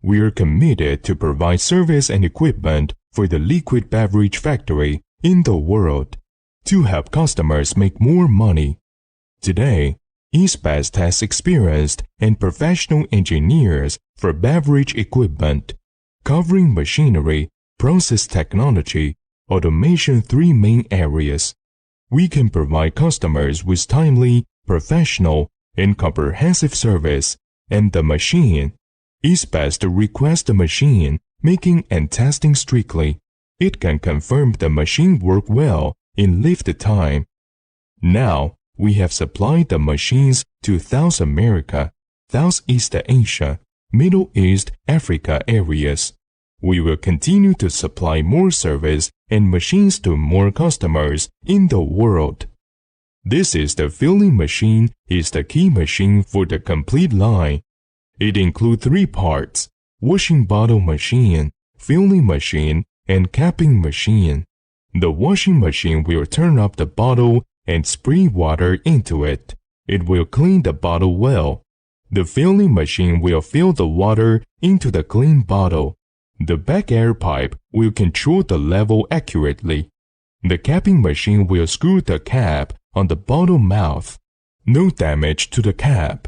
We are committed to provide service and equipment for the liquid beverage factory in the world to help customers make more money. Today, Isbest has experienced and professional engineers for beverage equipment, covering machinery, process technology, automation, three main areas. We can provide customers with timely, professional, and comprehensive service, and the machine. Isbest requests the machine making and testing strictly. It can confirm the machine work well in lift time. Now, we have supplied the machines to South America, Southeast Asia, Middle East, Africa areas. We will continue to supply more service and machines to more customers in the world. This is the filling machine is the key machine for the complete line. It includes three parts: washing bottle machine, filling machine, and capping machine. The washing machine will turn up the bottle and spray water into it. It will clean the bottle well. The filling machine will fill the water into the clean bottle. The back air pipe will control the level accurately. The capping machine will screw the cap on the bottle mouth. No damage to the cap.